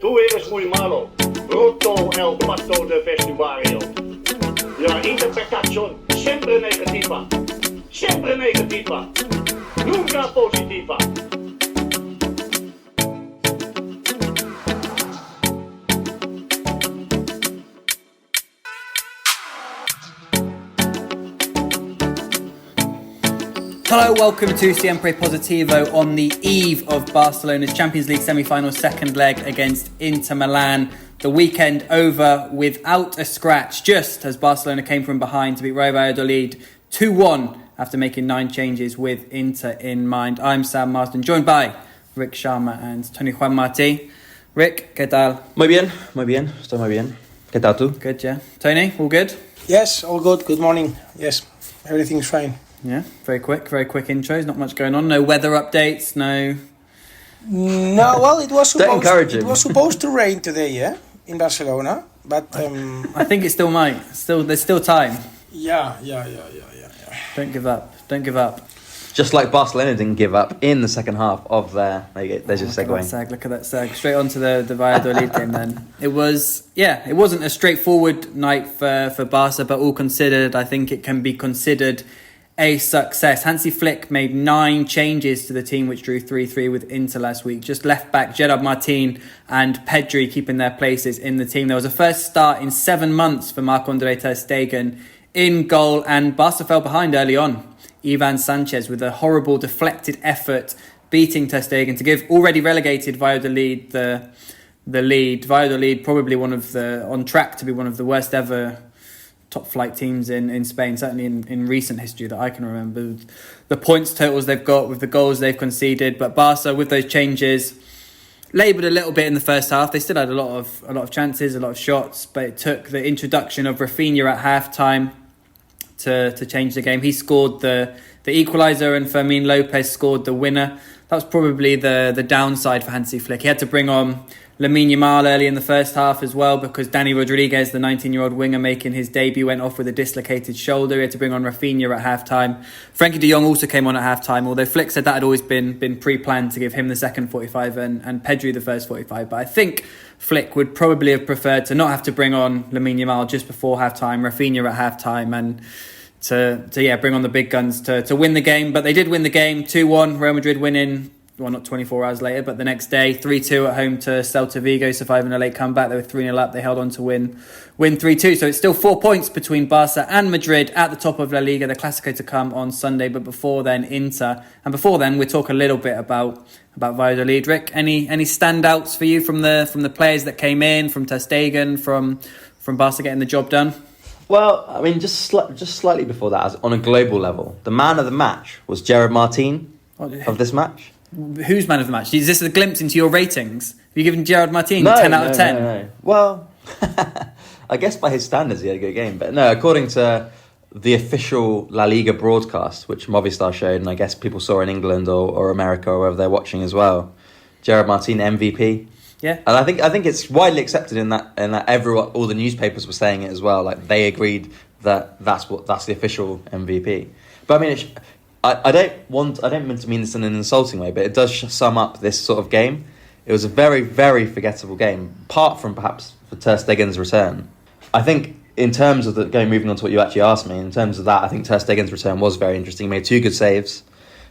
Tú eres muy malo. Roto el pato de vestuario. La interpretación siempre negativa. Siempre negativa. Nunca positiva. Hello, welcome to Siempre Positivo on the eve of Barcelona's Champions League semi-final second leg against Inter Milan. The weekend over without a scratch, just as Barcelona came from behind to beat Real Valladolid 2-1 after making 9 changes with Inter in mind. I'm Sam Marsden, joined by Rik Sharma and Tony Juan Martí. Rik, ¿qué tal? Muy bien, estoy muy bien. ¿Qué tal tú? Good, yeah. Tony, all good? Yes, all good. Good morning. Yes, everything's fine. Yeah, very quick intros, not much going on. No weather updates, no... No, well, it was Don't supposed to rain today, yeah, in Barcelona, but... I think it still might. There's still time. Yeah. Don't give up. Just like Barcelona didn't give up in the second half of their... There's your segue. Look at that seg. Straight on to the Valladolid game then. It wasn't a straightforward night for Barca, but all considered, I think it can be considered a success. Hansi Flick made 9 changes to the team, which drew 3-3 with Inter last week. Just left back Gerard Martin and Pedri keeping their places in the team. There was a first start in 7 months for Marc-Andre ter Stegen in goal, and Barca fell behind early on. Ivan Sanchez with a horrible deflected effort beating ter Stegen to give already relegated Valladolid the lead. Valladolid probably on track to be one of the worst ever top flight teams in Spain, certainly in recent history that I can remember. The points totals they've got with the goals they've conceded, but Barca with those changes laboured a little bit in the first half. They still had a lot of chances, a lot of shots, but it took the introduction of Rafinha at half time to change the game. He scored the equaliser and Fermin Lopez scored the winner. That was probably the downside for Hansi Flick. He had to bring on Lamine Yamal early in the first half as well, because Dani Rodriguez, the 19-year-old winger making his debut, went off with a dislocated shoulder. He had to bring on Rafinha at half-time. Frankie de Jong also came on at half-time, although Flick said that had always been pre-planned to give him the second 45 and Pedri the first 45. But I think Flick would probably have preferred to not have to bring on Lamine Yamal just before half-time, Rafinha at half-time, and to bring on the big guns to win the game. But they did win the game, 2-1, Real Madrid winning, well, not 24 hours later, but the next day, 3-2 at home to Celta Vigo, surviving a late comeback. They were 3-0 up. They held on to win 3-2. So it's still 4 points between Barca and Madrid at the top of La Liga. The Clásico to come on Sunday, but before then, Inter. And before then, we'll talk a little bit about Valladolid. Rik, any standouts for you from the players that came in, from ter Stegen, from Barca getting the job done? Well, I mean, just slightly before that, on a global level, the man of the match was Gerard Martin of this match. Who's man of the match? Is this a glimpse into your ratings? Have you given Gerard Martin 10 out of 10? No. Well, I guess by his standards he had a good game. But no, according to the official La Liga broadcast, which Movistar showed, and I guess people saw in England or America or wherever they're watching as well, Gerard Martin MVP. Yeah. And I think it's widely accepted in that everyone, all the newspapers were saying it as well. Like they agreed that's the official MVP. But I mean, I don't mean to mean this in an insulting way, but it does sum up this sort of game. It was a very, very forgettable game, apart from perhaps for ter Stegen's return. I think in terms of moving on to what you actually asked me, in terms of that, I think ter Stegen's return was very interesting. He made 2 good saves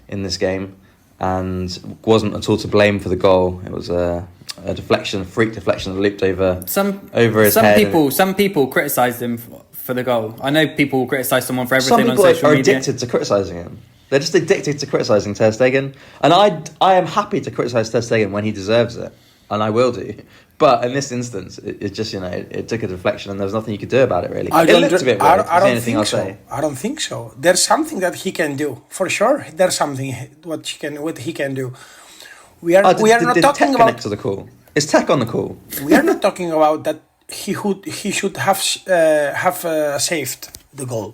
in this game and wasn't at all to blame for the goal. It was a freak deflection that looped over his head. Some people criticised him for the goal. I know people criticise someone for everything on social media. Some people are addicted to criticising him. They're just addicted to criticising ter Stegen. And I am happy to criticise ter Stegen when he deserves it. And I will do. But in this instance, it just, it took a deflection and there was nothing you could do about it, really. It looked a bit weird. I don't think so. There's something that he can do. For sure, there's something what he can do. We are not talking about... to the call. Is Tech on the call? We are not talking about that he should have saved the goal.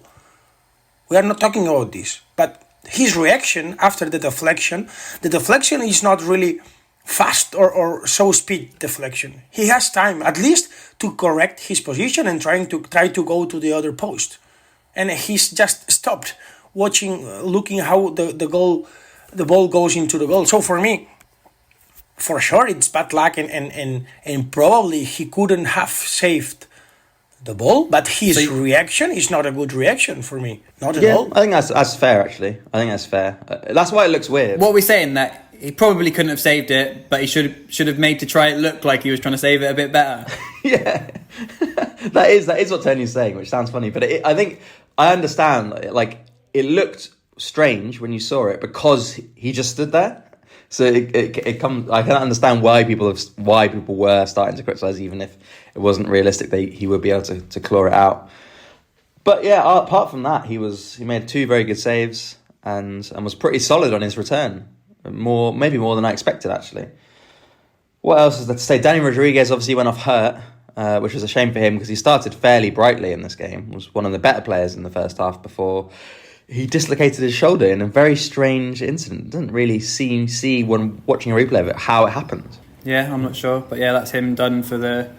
We are not talking about this. But his reaction after the deflection is not really fast or so speed deflection. He has time at least to correct his position and try to go to the other post. And he's just stopped looking how the ball goes into the goal. So for me, for sure it's bad luck, and probably he couldn't have saved the ball, but his reaction is not a good reaction for me. Not at all. I think that's fair, actually. I think that's fair. That's why it looks weird. What we're saying that he probably couldn't have saved it, but he should have made to try it look like he was trying to save it a bit better. Yeah, that is what Tony's saying, which sounds funny. But I think I understand. Like, it looked strange when you saw it because he just stood there. So it comes. I can understand why people were starting to criticise, even if it wasn't realistic that he would be able to claw it out. But yeah, apart from that, he made 2 very good saves and was pretty solid on his return. Maybe more than I expected, actually. What else is there to say? Danny Rodriguez obviously went off hurt, which was a shame for him because he started fairly brightly in this game. Was one of the better players in the first half before he dislocated his shoulder in a very strange incident. Didn't really see when watching a replay of it how it happened. Yeah, I'm not sure, but yeah, that's him done for the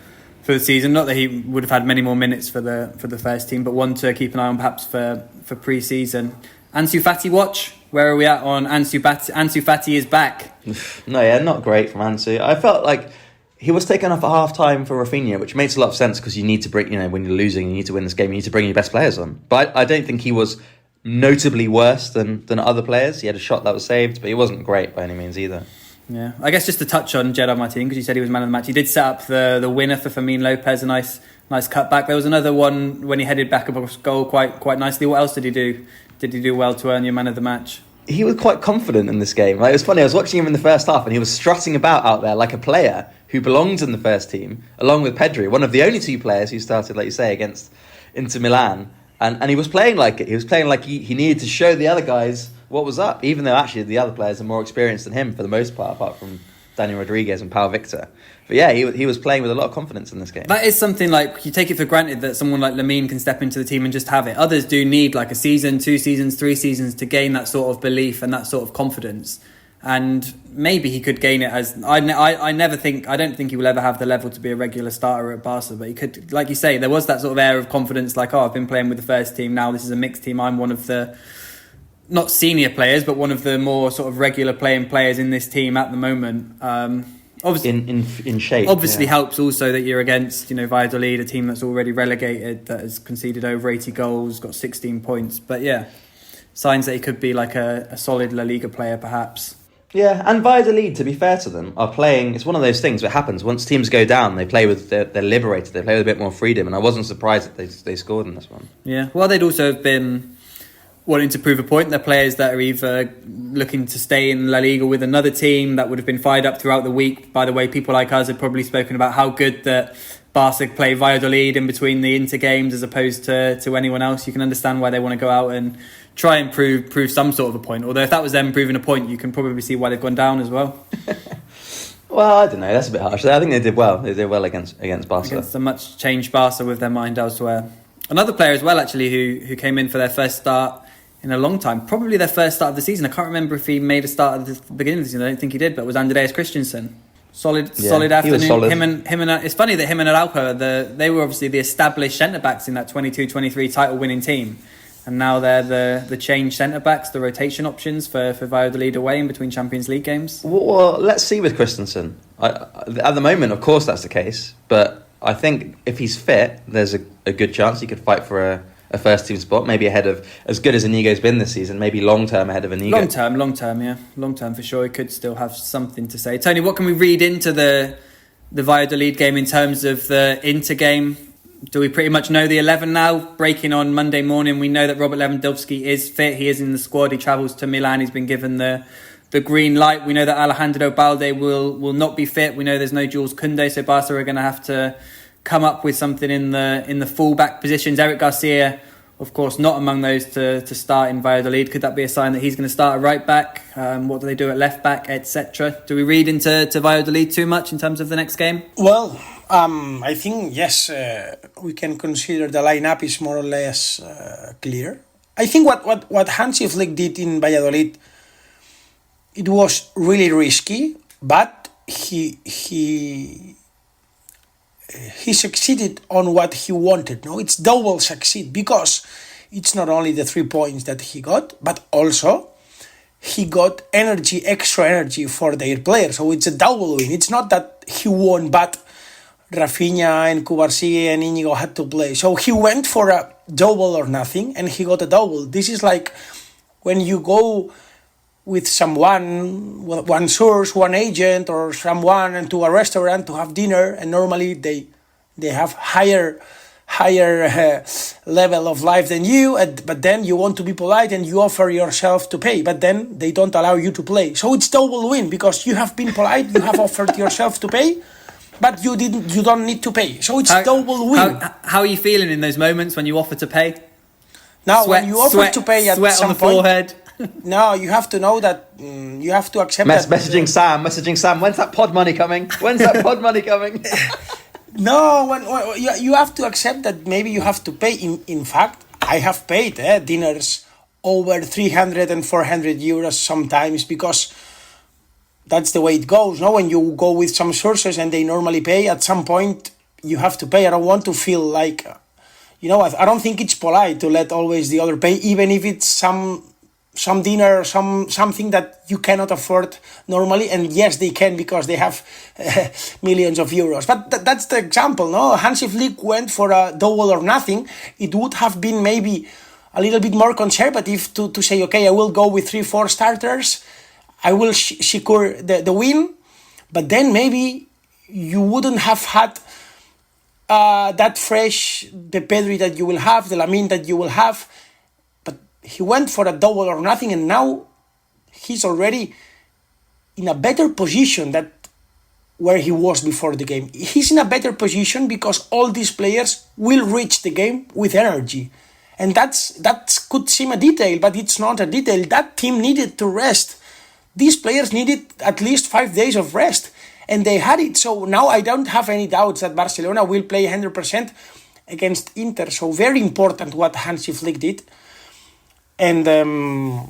season. Not that he would have had many more minutes for the first team, but one to keep an eye on perhaps for pre-season. Ansu Fati watch. Where are we at on Ansu Fati? Ansu Fati is back. No, yeah, not great from Ansu. I felt like he was taken off at half-time for Rafinha, which makes a lot of sense because you need to bring, when you're losing, you need to win this game, you need to bring your best players on. But I don't think he was notably worse than other players. He had a shot that was saved, but he wasn't great by any means either. Yeah, I guess just to touch on Gerard Martin, because you said he was man of the match. He did set up the winner for Fermin Lopez, a nice cutback. There was another one when he headed back across goal quite nicely. What else did he do? Did he do well to earn your man of the match? He was quite confident in this game. Like, it was funny, I was watching him in the first half and he was strutting about out there like a player who belongs in the first team, along with Pedri, one of the only 2 players who started, like you say, against Inter Milan. And he was playing like it. He was playing like he needed to show the other guys what was up, even though actually the other players are more experienced than him for the most part, apart from Daniel Rodriguez and Pau Victor. But yeah, he was playing with a lot of confidence in this game. That is something like you take it for granted that someone like Lamine can step into the team and just have it. Others do need like a season, 2 seasons, 3 seasons to gain that sort of belief and that sort of confidence. And maybe he could gain it as I don't think he will ever have the level to be a regular starter at Barca, but he could, like you say, there was that sort of air of confidence, like, I've been playing with the first team, now this is a mixed team, I'm one of the not senior players, but one of the more sort of regular players in this team at the moment. Obviously, in shape. Obviously, helps also that you're against, Valladolid, a team that's already relegated, that has conceded over 80 goals, got 16 points. But yeah, signs that he could be like a solid La Liga player, perhaps. Yeah, and Valladolid, to be fair to them, are playing. It's one of those things that happens once teams go down. They play with they're liberated. They play with a bit more freedom, and I wasn't surprised that they scored in this one. Yeah, well, they'd also have been wanting to prove a point. They're players that are either looking to stay in La Liga with another team that would have been fired up throughout the week. By the way, people like us had probably spoken about how good that Barca play Valladolid in between the Inter games as opposed to anyone else. You can understand why they want to go out and try and prove some sort of a point. Although if that was them proving a point, you can probably see why they've gone down as well. Well, I don't know. That's a bit harsh. I think they did well. They did well against Barca. Against a much changed Barca with their mind elsewhere. Another player as well, actually, who came in for their first start in a long time. Probably their first start of the season. I can't remember if he made a start at the beginning of the season. I don't think he did, but it was Andreas Christensen. Solid afternoon. Was solid. Him and it's funny that him and Araujo, they were obviously the established centre-backs in that 22-23 title-winning team. And now they're the change centre-backs, the rotation options for Valladolid away in between Champions League games. Well, let's see with Christensen. At the moment, of course, that's the case. But I think if he's fit, there's a good chance he could fight for a first-team spot, maybe ahead of, as good as Inigo's been this season, maybe long-term ahead of Inigo. Long-term, yeah. Long-term for sure. He could still have something to say. Tony, what can we read into the Valladolid game in terms of the Inter game? Do we pretty much know the 11 now? Breaking on Monday morning, we know that Robert Lewandowski is fit. He is in the squad. He travels to Milan. He's been given the green light. We know that Alejandro Balde will not be fit. We know there's no Jules Koundé, so Barca are going to have to come up with something in the full-back positions. Eric Garcia, of course, not among those to start in Valladolid. Could that be a sign that he's going to start at right-back? What do they do at left-back, etc.? Do we read into Valladolid too much in terms of the next game? Well, I think, yes, we can consider the lineup is more or less clear. I think what Hansi Flick did in Valladolid, it was really risky, but he succeeded on what he wanted. No, it's double succeed because it's not only the 3 points that he got, but also he got extra energy for their players. So it's a double win. It's not that he won, but Rafinha and Cubarsí and Íñigo had to play. So he went for a double or nothing, and he got a double. This is like when you go with someone, one source, one agent, or someone, and to a restaurant to have dinner, and normally they have higher level of life than you, but then you want to be polite and you offer yourself to pay, but then they don't allow you to play. So it's double win, because you have been polite, you have offered yourself to pay, but you don't need to pay. So it's double win. How are you feeling in those moments when you offer to pay? Now, when you offer to pay at sweat some on the point, forehead. no, you have to know that you have to accept that. Messaging Sam. When's that pod money coming? No, when you have to accept that maybe you have to pay. In fact, I have paid dinners over 300 and 400 euros sometimes, because that's the way it goes. No, when you go with some sources and they normally pay, at some point you have to pay. I don't want to feel like, I don't think it's polite to let always the other pay, even if it's some dinner, something that you cannot afford normally. And yes, they can, because they have millions of euros. But that's the example, no? Hansi Flick went for a double or nothing. It would have been maybe a little bit more conservative to say, okay, I will go with 3-4 starters. I will secure the win. But then maybe you wouldn't have had that fresh, the Pedri that you will have, the Lamine that you will have. He went for a double or nothing, and now he's already in a better position than where he was before the game. He's in a better position because all these players will reach the game with energy. And that could seem a detail, but it's not a detail. That team needed to rest. These players needed at least 5 days of rest, and they had it. So now I don't have any doubts that Barcelona will play 100% against Inter. So very important what Hansi Flick did. And the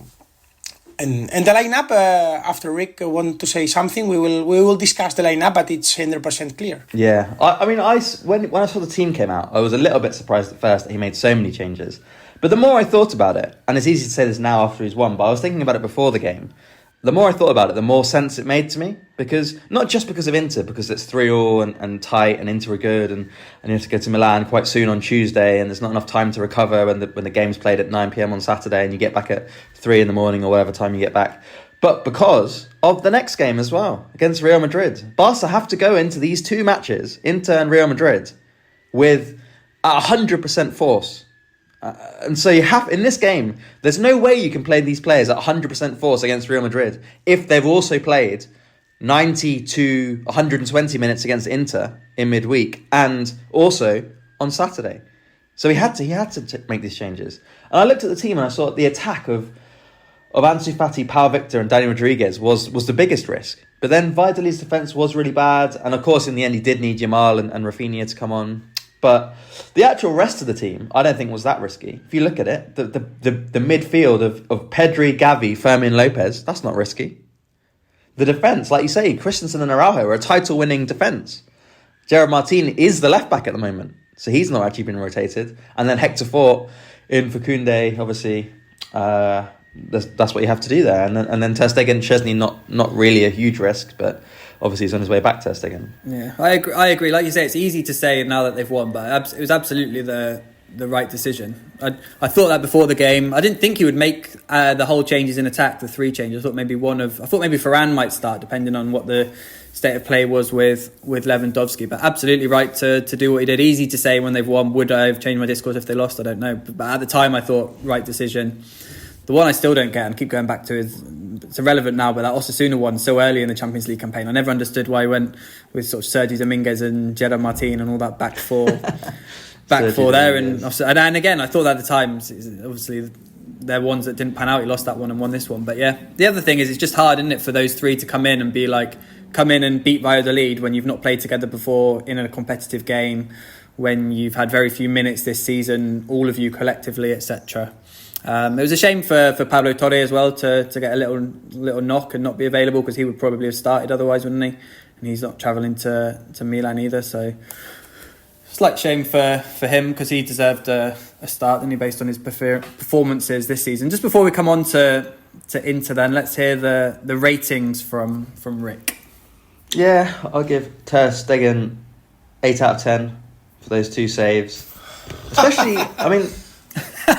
lineup, after Rik want to say something, we will discuss the lineup, but it's 100% clear. Yeah, when I saw the team came out, I was a little bit surprised at first that he made so many changes. But the more I thought about it, and it's easy to say this now after he's won, but I was thinking about it before the game. The more I thought about it, the more sense it made to me. Because, not just because of Inter, because it's 3-3 and tight, and Inter are good, and you have to go to Milan quite soon on Tuesday, and there's not enough time to recover when the game's played at 9 p.m. on Saturday, and you get back at 3 in the morning or whatever time you get back. But because of the next game as well, against Real Madrid. Barca have to go into these two matches, Inter and Real Madrid, with 100% force. And so you have, in this game, there's no way you can play these players at 100% force against Real Madrid if they've also played 90 to 120 minutes against Inter in midweek and also on Saturday. So he had to make these changes. And I looked at the team and I saw the attack of Ansu Fati, Pau Victor and Dani Rodriguez was the biggest risk. But then Valladolid's defence was really bad. And of course, in the end, he did need Yamal and Rafinha to come on. But the actual rest of the team, I don't think was that risky. If you look at it, the midfield of Pedri, Gavi, Fermin Lopez, that's not risky. The defence, like you say, Christensen and Araujo are a title-winning defence. Gerard Martin is the left-back at the moment, so he's not actually been rotated. And then Hector Fort in Facunde, obviously, that's what you have to do there. And then Ter Stegen, Chesney, not really a huge risk, but obviously he's on his way back, Ter Stegen. Yeah, I agree. Like you say, it's easy to say now that they've won, but it was absolutely the right decision. I thought that before the game. I didn't think he would make the whole changes in attack, the 3 changes. I thought maybe Varane might start, depending on what the state of play was with Lewandowski. But absolutely right to do what he did. Easy to say when they've won. Would I have changed my discourse if they lost? I don't know. But at the time, I thought right decision. The one I still don't get and keep going back to is, it's irrelevant now, but that Osasuna one so early in the Champions League campaign. I never understood why he went with sort of Sergio Dominguez and Gerard Martin and all that back four there. And again, I thought at the time, obviously, they're ones that didn't pan out. He lost that one and won this one. But yeah, the other thing is it's just hard, isn't it, for those 3 to come in and be like, come in and beat Valladolid when you've not played together before in a competitive game, when you've had very few minutes this season, all of you collectively, etc. It was a shame for Pablo Torre as well to get a little knock and not be available, because he would probably have started otherwise, wouldn't he? And he's not travelling to Milan either, so slight shame for him, because he deserved a start, didn't he, based on his performances this season. Just before we come on to Inter then. Let's hear the ratings from Rik. Yeah, I'll give Ter Stegen 8 out of 10 for those 2 saves. Especially, I mean...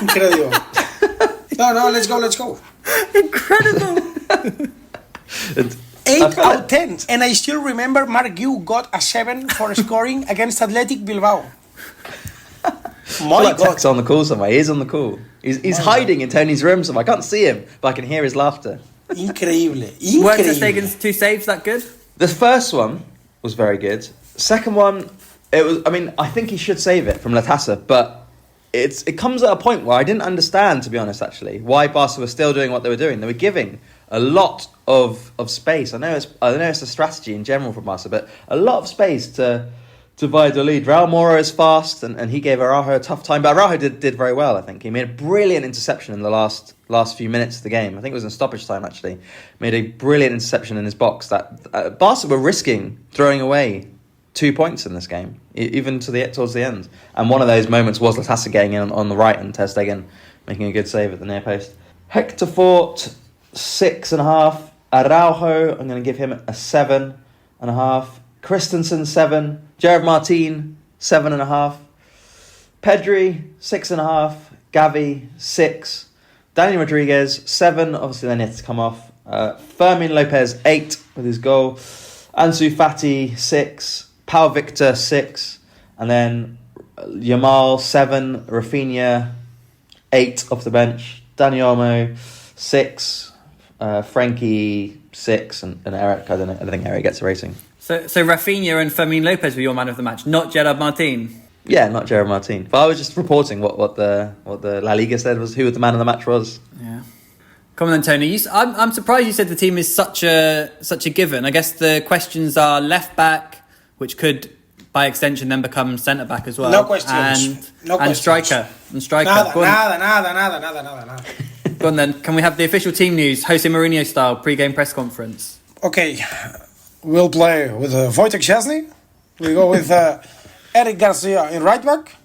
Incredible. No, let's go. Incredible. 8 out of 10. And I still remember Mark Yu got a 7 for scoring against Athletic Bilbao. My God. Tech's on the call somewhere. He is on the call. He's hiding in Tony's room somewhere. I can't see him, but I can hear his laughter. Incredible. Weren't Ter Stegen's 2 saves that good? The first one was very good. Second one, it was. I mean, I think he should save it from Latassa, but it comes at a point where I didn't understand, to be honest, actually, why Barca were still doing what they were doing. They were giving a lot of space. I know it's a strategy in general for Barca, but a lot of space to Valladolid. Raul Moro is fast, and he gave Araujo a tough time. But Araujo did very well, I think. He made a brilliant interception in the last few minutes of the game. I think it was in stoppage time, actually. Made a brilliant interception in his box. That Barca were risking throwing away 2 points in this game, even towards the end. And one of those moments was Latassa getting in on the right and Ter Stegen making a good save at the near post. Hector Fort, 6.5. Araujo, I'm going to give him a 7.5. Christensen, 7. Gerard Martin, 7.5. Pedri, 6.5. Gavi, 6. Daniel Rodriguez, 7. Obviously, they need to come off. Fermin Lopez, 8 with his goal. Ansu Fati, 6. Pau Victor, 6. And then Yamal, 7. Rafinha, 8 off the bench. Dani Olmo, 6. Frankie, 6. And Eric, I don't think Eric gets a rating. So Rafinha and Fermin Lopez were your man of the match, not Gerard Martin. Yeah, not Gerard Martin. But I was just reporting what the La Liga said was who the man of the match was. Yeah. Come on then, Tony. I'm surprised you said the team is such a given. I guess the questions are left back, which could by extension then become centre back as well. No questions. And striker. Nada. Go on then. Can we have the official team news, Jose Mourinho style pre-game press conference? Okay. We'll play with Wojtek Szczesny. We go with Eric Garcia in right back.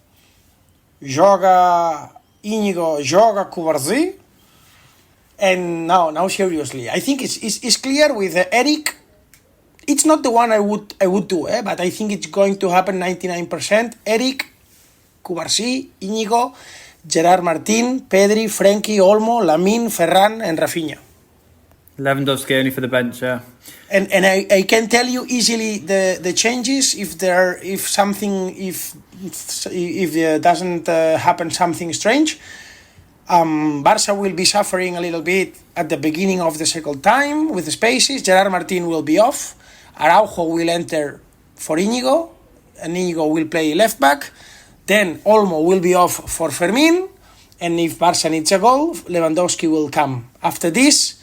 Joga Inigo, joga Cubarsí. And now seriously, I think it's clear with Eric. It's not the one I would do, but I think it's going to happen 99%. Eric, Cubarsí, Inigo, Gerard Martin, Pedri, Frenkie, Olmo, Lamine, Ferran, and Rafinha. Lewandowski only for the bench, yeah. And I can tell you easily the changes if there doesn't happen something strange. Barca will be suffering a little bit at the beginning of the second time with the spaces. Gerard Martin will be off. Araujo will enter for Inigo, and Inigo will play left back. Then Olmo will be off for Fermin, and if Barca needs a goal, Lewandowski will come. After this,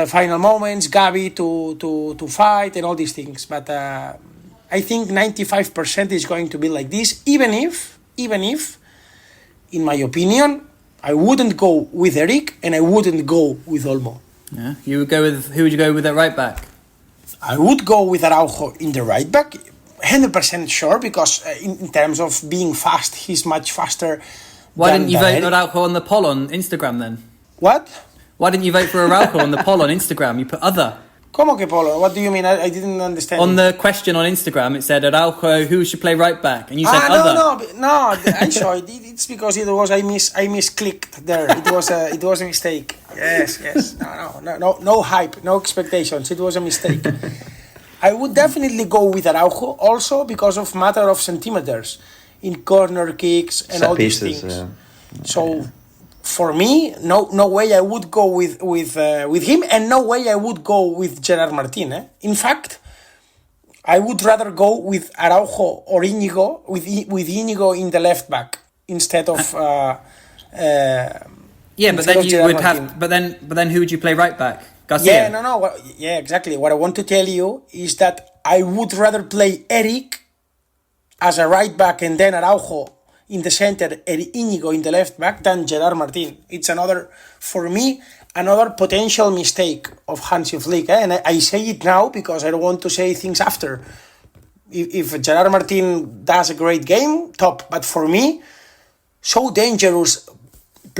final moments, Gavi to fight and all these things. But I think 95% is going to be like this, even if, in my opinion, I wouldn't go with Eric and I wouldn't go with Olmo. Yeah, who would you go with at right back? I would go with Araujo in the right back, 100% sure, because in terms of being fast, he's much faster. Why didn't you vote Araujo on the poll on Instagram then? What? Why didn't you vote for Araujo on the poll on Instagram? You put other. ¿Cómo que polo? What do you mean? I didn't understand. On the question on Instagram, it said Araujo, who should play right back? And you said other. No, I saw it. It's because it was I misclicked there. It was a mistake. Yes. No hype, no expectations. It was a mistake. I would definitely go with Araujo also because of matter of centimeters in corner kicks and set all pieces, these things. Yeah. So for me, no way I would go with him, and no way I would go with Gerard Martin. In fact, I would rather go with Araujo or Inigo with Inigo in the left back instead of. But then you would have. But then who would you play right back? Garcia. Yeah, exactly. What I want to tell you is that I would rather play Eric as a right back and then Araujo in the center, Inigo in the left back than Gerard Martin. It's another potential mistake of Hansi Flick. And I say it now because I don't want to say things after. If Gerard Martin does a great game, top. But for me, so dangerous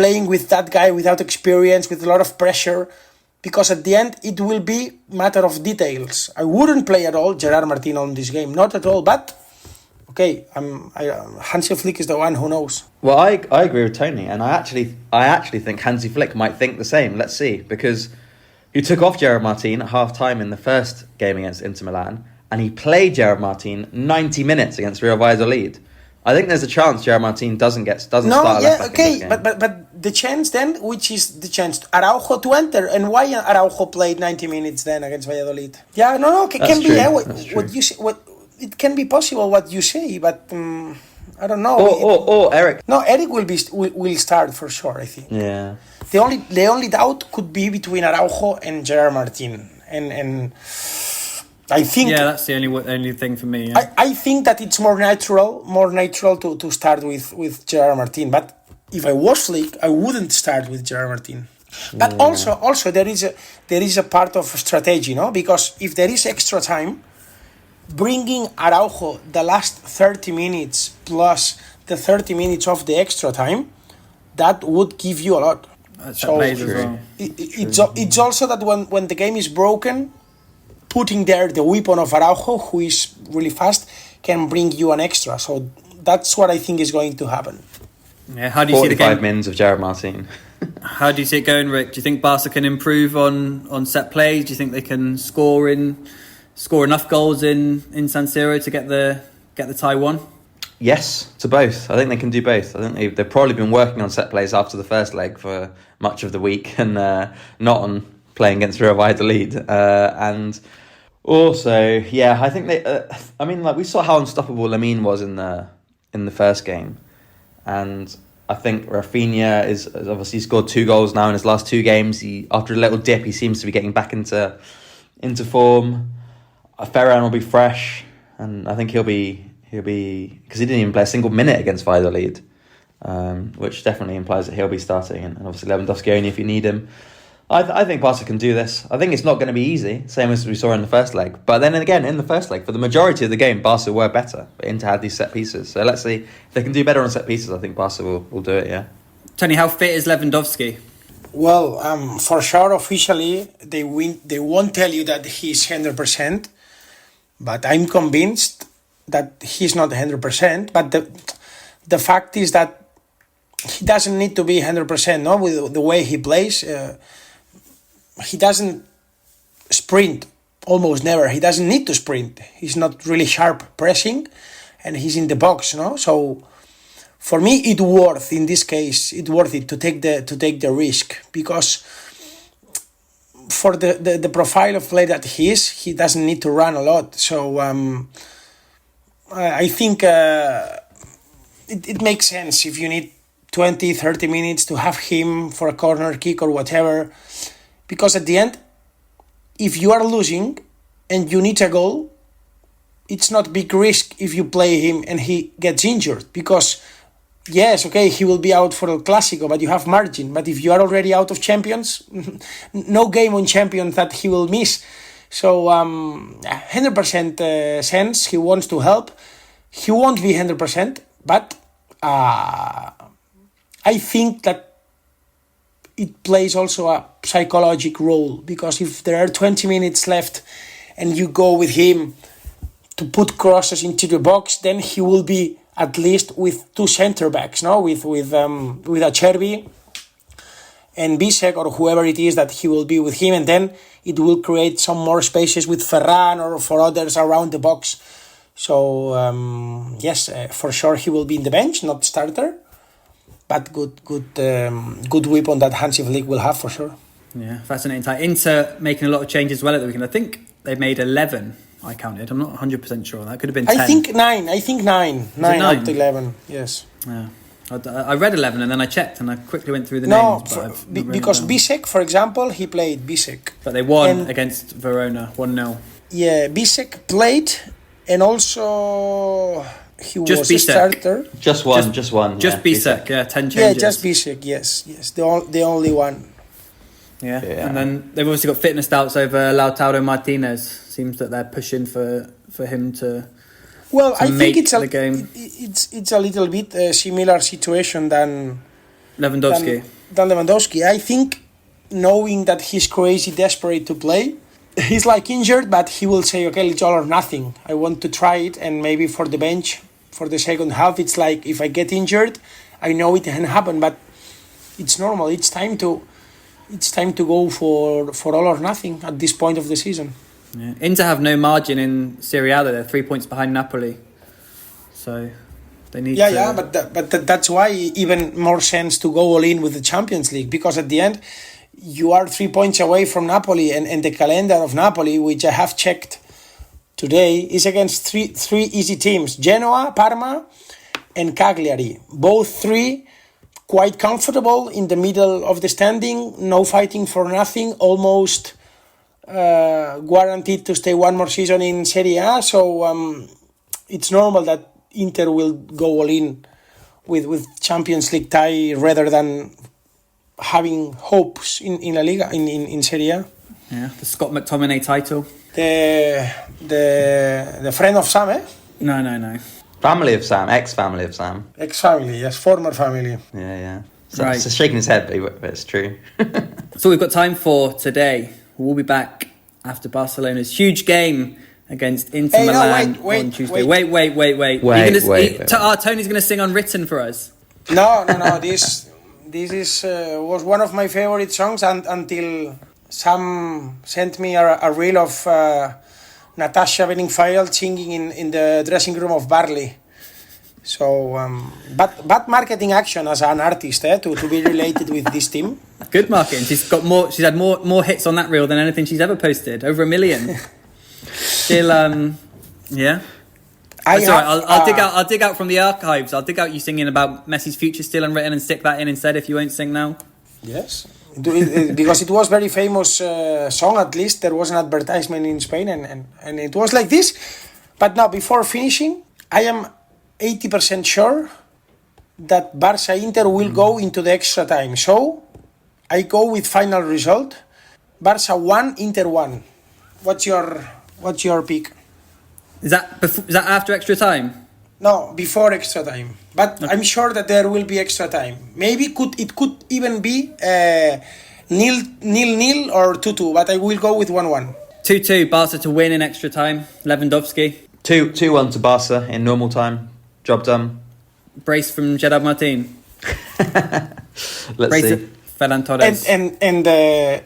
playing with that guy without experience, with a lot of pressure, because at the end it will be matter of details. I wouldn't play at all Gerard Martin on this game, not at all. But okay, Hansi Flick is the one who knows. Well, I agree with Tony, and I actually think Hansi Flick might think the same. Let's see, because he took off Gerard Martin at half time in the first game against Inter Milan, and he played Gerard Martin 90 minutes against Real Valladolid. I think there's a chance Gerard Martin doesn't start. But the chance then, which is the chance Araujo to enter, and why Araujo played 90 minutes then against Valladolid? Yeah, can be. What you say, it can be possible what you say, but I don't know. Or Eric. No, Eric will start for sure, I think. Yeah. The only doubt could be between Araujo and Gerard Martin, and I think that's the only thing for me. Yeah. I think that it's more natural to start with Gerard Martin. But if I was Flick, I wouldn't start with Gerard Martin. But also there is a part of strategy, because if there is extra time, bringing Araujo the last 30 minutes plus the 30 minutes of the extra time, that would give you a lot. So as well. It's also that when the game is broken, putting there the weapon of Araujo, who is really fast, can bring you an extra. So that's what I think is going to happen. Yeah, how do you see the game? 45 minutes of Gerard Martin. How do you see it going, Rick? Do you think Barca can improve on set plays? Do you think they can score enough goals in San Siro to get the tie won? Yes, to both. I think they can do both. I think they've probably been working on set plays after the first leg for much of the week, and not on playing against Real Valladolid. And also, I think they. we saw how unstoppable Lamine was in the first game, and I think Rafinha is obviously scored 2 goals now in his last 2 games. After a little dip, he seems to be getting back into form. Ferran will be fresh, and I think he'll be because he didn't even play a single minute against Valladolid, which definitely implies that he'll be starting, and obviously Lewandowski only if you need him. I think Barca can do this. I think it's not going to be easy, same as we saw in the first leg. But then again, in the first leg, for the majority of the game, Barca were better. But Inter had these set pieces. So let's see if they can do better on set pieces. I think Barca will do it. Yeah. Tony, how fit is Lewandowski? Well, for sure, officially they won't tell you that he's 100%, but I'm convinced that he's not 100%. But the fact is that he doesn't need to be 100%. No, with the way he plays. He doesn't sprint, almost never. He doesn't need to sprint. He's not really sharp pressing, and he's in the box, So for me, it worth it to take the risk, because for the profile of play that he is, he doesn't need to run a lot. So I think it makes sense if you need 20, 30 minutes to have him for a corner kick or whatever. Because at the end, if you are losing and you need a goal, it's not big risk if you play him and he gets injured. Because, yes, okay, he will be out for El Clásico, but you have margin. But if you are already out of Champions, no game on Champions that he will miss. So, 100% sense, he wants to help. He won't be 100%, but I think that it plays also a psychological role, because if there are 20 minutes left and you go with him to put crosses into the box, then he will be at least with 2 centre backs, with Acerbi and Bisek or whoever it is that he will be with him, and then it will create some more spaces with Ferran or for others around the box. So yes, for sure he will be in the bench, not starter. But good weapon that Hansi Flick will have for sure. Yeah, fascinating time. Inter making a lot of changes as well at the weekend. I think they made 11. I counted. I'm not 100% sure. That could have been 10. I think 9. 9 out of 11. Yes. Yeah. I read 11 and then I checked and I quickly went through the names. Because Bisek, for example, he played Bisek. But they won against Verona 1-0. Yeah, Bisek played, and also he just was Bisek. A starter. Just one. Just Bisek, 10 changes. Yeah, just Bisek, yes. The only one. Yeah, and then they've obviously got fitness doubts over Lautaro Martinez. Seems that they're pushing for him to. Well, I think the game. It's a little bit similar situation than Lewandowski. than Lewandowski. I think, knowing that he's crazy desperate to play, he's like injured, but he will say, okay, it's all or nothing. I want to try it, and maybe for the bench, for the second half, it's like, if I get injured, I know it can happen, but it's normal. It's time to go for all or nothing at this point of the season. Yeah. Inter have no margin in Serie A. They're 3 points behind Napoli, so they need. Yeah, but that's why even more sense to go all in with the Champions League, because at the end you are 3 points away from Napoli, and the calendar of Napoli, which I have checked today, is against three easy teams: Genoa, Parma, and Cagliari. Both three quite comfortable in the middle of the standing, no fighting for nothing, almost guaranteed to stay one more season in Serie A. So it's normal that Inter will go all in with Champions League tie rather than having hopes in La Liga, in Serie A. Yeah, the Scott McTominay title. The friend of Sam, eh? No. Family of Sam, ex-family of Sam. Ex-family, yes, former family. Yeah. So, Right. so shaking his head, but it's true. That's all we've got time for today. We'll be back after Barcelona's huge game against Inter Hey, no, Milan wait, on Tuesday. wait. Wait. Wait. Tony's going to sing Unwritten for us. No. This was one of my favorite songs, and until Sam sent me a reel of Natasha Bedingfield singing in the dressing room of Barley. So, but marketing action as an artist, to be related with this team. Good marketing. She's had more hits on that reel than anything she's ever posted. Over 1 million. Still, yeah. I'll dig out from the archives. I'll dig out you singing about Messi's future still unwritten and stick that in instead if you won't sing now. Yes, because it was very famous song. At least there was an advertisement in Spain, and it was like this. But now, before finishing, I am 80% sure that Barca Inter will go into the extra time. So I go with final result: Barca 1, Inter 1. What's your pick? Is that after extra time? No, before extra time. But okay. I'm sure that there will be extra time. Maybe it could even be 0-0 or 2-2. But I will go with 1-1. 2-2, Barca to win in extra time. Lewandowski. 2-1 to Barca in normal time. Job done. Brace from Gerard Martin. Let's see. Ferran Torres. And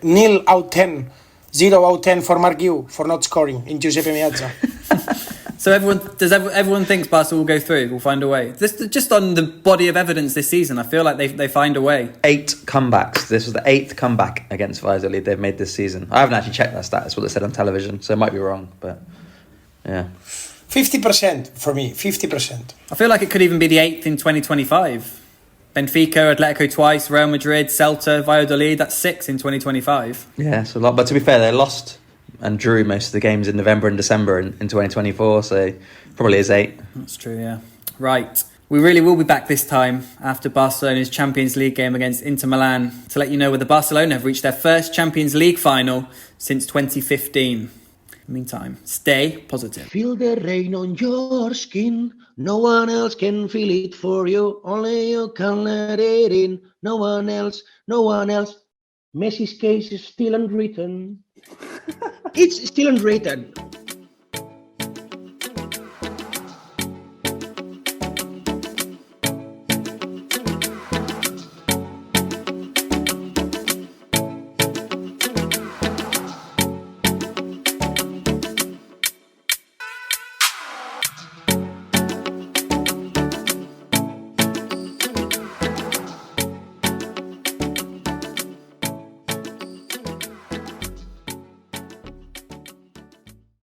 0 out 10. 0 out 10 for Mark Yu for not scoring in Giuseppe Meazza. So everyone thinks Barca will go through, will find a way. Just on the body of evidence this season, I feel like they find a way. 8 comebacks. This was the 8th comeback against Valladolid they've made this season. I haven't actually checked that stat. That's what they said on television, so it might be wrong, but yeah. 50% for me, 50%. I feel like it could even be the 8th in 2025. Benfica, Atletico twice, Real Madrid, Celta, Valladolid, that's 6 in 2025. Yeah, it's a lot. But to be fair, they lost and drew most of the games in November and December in 2024, so probably is 8. That's true, yeah. Right. We really will be back this time after Barcelona's Champions League game against Inter Milan to let you know whether Barcelona have reached their first Champions League final since 2015. Meantime, stay positive. Feel the rain on your skin. No one else can feel it for you. Only you can let it in. No one else. Messi's case is still unwritten. It's still unwritten.